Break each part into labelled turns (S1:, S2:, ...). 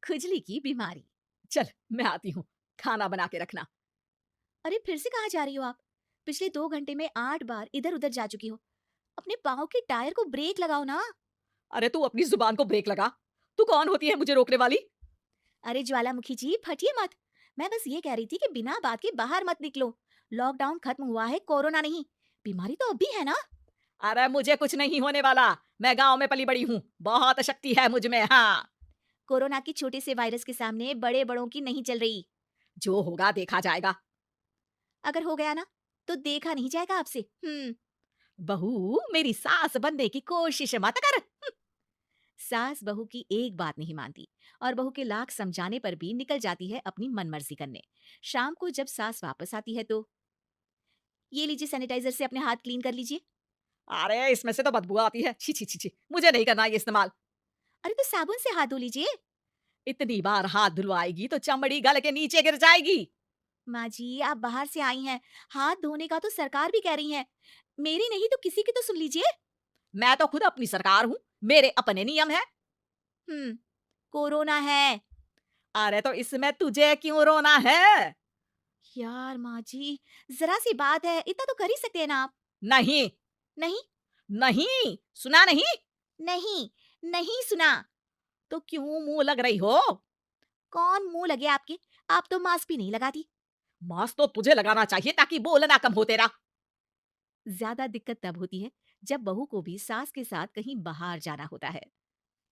S1: खुजली की बीमारी।
S2: चल मैं आती हूँ, खाना बना के रखना।
S1: अरे फिर से कहाँ जा रही हो आप? पिछले 2 घंटे में 8 बार इधर उधर जा चुकी हो। अपने पाँव के टायर को ब्रेक लगाओ ना।
S2: अरे तू अपनी जुबान को ब्रेक लगा। तू कौन होती है मुझे रोकने वाली?
S1: अरे ज्वालामुखी जी फटिए मत। मैं बस ये कह रही थी कि बिना बात के बाहर मत निकलो। लॉकडाउन खत्म हुआ है, कोरोना नहीं। बीमारी तो अब भी है ना।
S2: अरे मुझे कुछ नहीं होने वाला। मैं गांव में पली बड़ी हूँ, बहुत शक्ति है मुझ में। हाँ,
S1: कोरोना की छोटे से वायरस के सामने बड़े बड़ों की नहीं चल रही।
S2: जो होगा देखा जाएगा।
S1: अगर हो गया ना तो देखा नहीं जाएगा आपसे।
S2: बहू, मेरी सास बनने की कोशिश मत कर।
S1: सास बहू की एक बात नहीं मानती और बहू के लाख समझाने पर भी निकल जाती है अपनी मनमर्जी करने। शाम को जब सास वापस आती है तो ये लीजिए, सैनिटाइजर से अपने हाथ क्लीन कर लीजिए।
S2: अरे इसमें से तो बदबू आती है। छी छी छी छी, मुझे नहीं करना ये इस्तेमाल।
S1: अरे तो साबुन से हाथ धो लीजिए।
S2: इतनी बार हाथ धुलवाएगी तो चमड़ी गल के नीचे गिर जाएगी।
S1: माँ जी आप बाहर से आई हैं, हाथ धोने का तो सरकार भी कह रही है। मेरी नहीं तो किसी की तो सुन लीजिए।
S2: मैं तो खुद अपनी सरकार हूँ, मेरे अपने नियम है।
S1: हम्म कोरोना है।
S2: अरे तो इसमें तुझे क्यों रोना है?
S1: यार माँ जी, जरा सी बात है, इतना तो कर ही सकते हैं ना आप।
S2: नहीं,
S1: नहीं।
S2: नहीं, सुना नहीं?
S1: नहीं। नहीं सुना।
S2: तो क्यों मुंह लग रही हो?
S1: कौन मुंह लगे आपके? आप तो मास्क भी नहीं लगाती।
S2: मास्क तो तुझे लगाना चाहिए ताकि बोलना कम हो तेरा।
S1: ज्यादा दिक्कत तब होती है जब बहू को भी सास के साथ कहीं बाहर जाना होता है।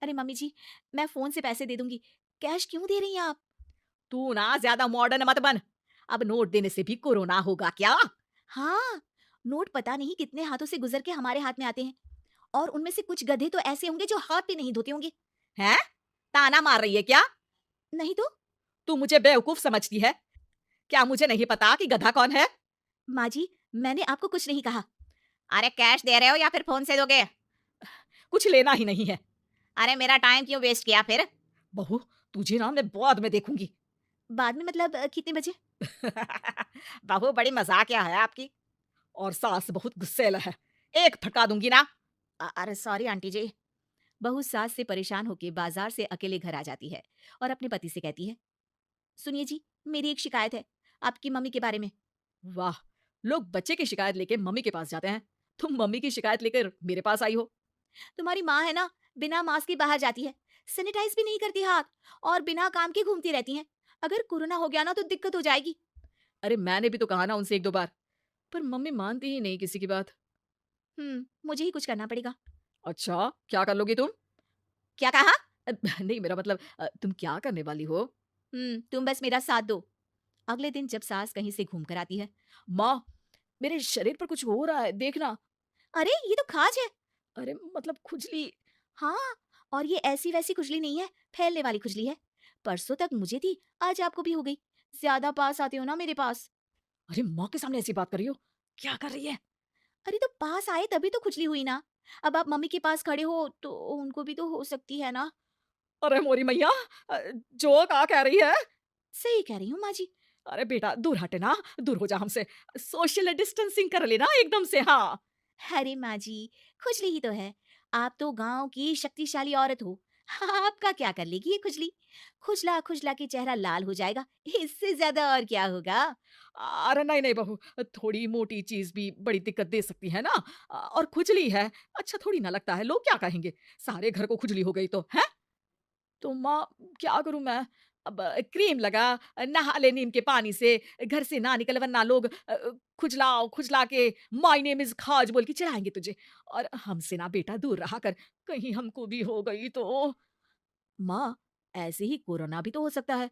S1: अरे मम्मी जी, मैं फोन से पैसे दे दूंगी। कैश क्यों दे रही हैं आप?
S2: तू ना ज्यादा मॉडर्न मत बन। अब नोट देने से भी कोरोना होगा क्या?
S1: हाँ, नोट पता नहीं कितने हाथों से गुजर के हमारे हाथ में आते हैं। और उनमें से कुछ गधे तो ऐसे होंगे जो हाथ भी नहीं धोते होंगे।
S2: हैं? ताना मार रही है क्या?
S1: नहीं तो।
S2: तू मुझे बेवकूफ समझती है? क्या मुझे नहीं पता कि गधा कौन है?
S1: माँ जी, मैंने आपको कुछ नहीं कहा।
S2: अरे कैश दे रहे हो या फिर फोन से दोगे? कुछ लेना ही नहीं है।
S1: अरे मेरा टाइम क्यों वेस्ट किया फिर?
S2: बहू, तुझे ना मैं बाद में देखूंगी।
S1: बाद में मतलब कितने बजे?
S2: बहू बड़ी मजाकिया है आपकी। और सास बहुत गुस्सेल है, एक फटका दूंगी ना।
S1: अरे सॉरी आंटी जी। बहू सास से परेशान होके बाजार से अकेले घर आ जाती है और अपने पति से कहती है, सुनिए जी, मेरी एक शिकायत है आपकी मम्मी के बारे में।
S2: वाह, लोग बच्चे की शिकायत लेके मम्मी के पास जाते हैं। तुम मम्मी की शिकायत लेकर मेरे पास आई हो।
S1: तुम्हारी माँ है ना, बिना मास्क के बाहर जाती है, सैनिटाइज भी नहीं करती हाथ, और बिना काम के घूमती रहती हैं। अगर कोरोना हो गया ना तो दिक्कत हो जाएगी।
S2: अरे मैंने भी तो कहा ना उनसे एक दो बार, पर मम्मी मानती ही नहीं किसी की बात।
S1: मुझे ही कुछ करना पड़ेगा।
S2: अच्छा, क्या कर लोगी तुम?
S1: क्या कहा?
S2: नहीं, मेरा मतलब तुम क्या करने वाली हो?
S1: तुम बस मेरा साथ दो। अगले दिन जब सास कहीं से घूम कर आती है।
S2: माँ, मेरे शरीर पर कुछ हो रहा है, देखना।
S1: अरे ये तो खाज है।
S2: अरे मतलब खुजली।
S1: हाँ, और ये ऐसी वैसी खुजली नहीं है, फैलने वाली खुजली है। परसों तक मुझे थी, आज आपको भी हो गई। ज्यादा पास आते हो ना मेरे पास।
S2: अरे माँ के सामने ऐसी बात कर रही हो? क्या कर रही है?
S1: अरे तो पास आए तभी तो खुजली हुई ना। अब आप मम्मी के पास खड़े हो तो उनको भी तो हो सकती है ना।
S2: अरे मोरी मैया, जो क्या कह रही है?
S1: सही कह रही हूँ माँ जी।
S2: अरे बेटा दूर हटे ना, दूर हो जा हमसे। सोशल डिस्टेंसिंग कर लेना एकदम से। हाँ,
S1: अरे माँ जी, खुजली ही तो है। आप तो गांव की शक्तिशाली औरत हो। आपका क्या कर लेगी ये खुजली? खुजला खुजला के चेहरा लाल हो जाएगा, इससे ज्यादा और क्या होगा?
S2: अरे नहीं नहीं बहू, थोड़ी मोटी चीज भी बड़ी दिक्कत दे सकती है ना। और खुजली है, अच्छा थोड़ी ना लगता है, लोग क्या कहेंगे? सारे घर को खुजली हो गई तो है। तो माँ, क्या करूं मैं? अब क्रीम लगा, नहा ले नीम के पानी से, घर से ना निकल वरना लोग खुजलाओ खुजला के माय नेम इज खाज बोल के चढ़ाएंगे तुझे। और हमसे ना बेटा दूर रहा कर, कहीं हमको भी हो गई तो। माँ, ऐसे ही कोरोना भी तो हो सकता है।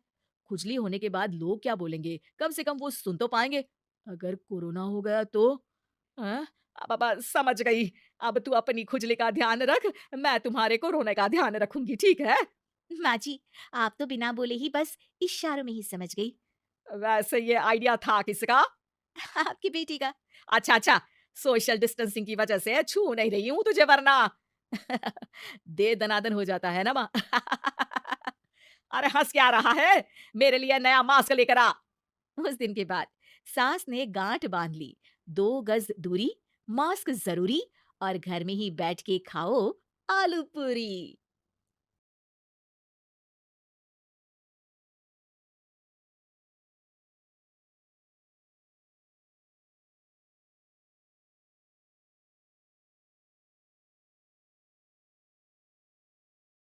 S2: खुजली होने के बाद लोग क्या बोलेंगे, कम से कम वो सुन तो पाएंगे। अगर कोरोना हो गया तो? हाँ? अब समझ गई। अब तू अपनी खुजली का ध्यान रख, मैं तुम्हारे कोरोना का ध्यान रखूंगी, ठीक है?
S1: माँ जी, आप तो बिना बोले ही बस इशारों में ही समझ गई।
S2: वैसे ये आइडिया था किसका?
S1: आपकी बेटी का।
S2: अच्छा अच्छा, सोशल डिस्टेंसिंग की वजह से छू नहीं रही हूं तुझे वरना। दे दनादन हो जाता है ना माँ। अरे हंस क्या रहा है? मेरे लिए नया मास्क लेकर आ।
S1: उस दिन के बाद सास ने गांठ बांध ली। 2 गज दूरी, मास्क जरूरी, और घर में ही बैठ के खाओ आलू पूरी।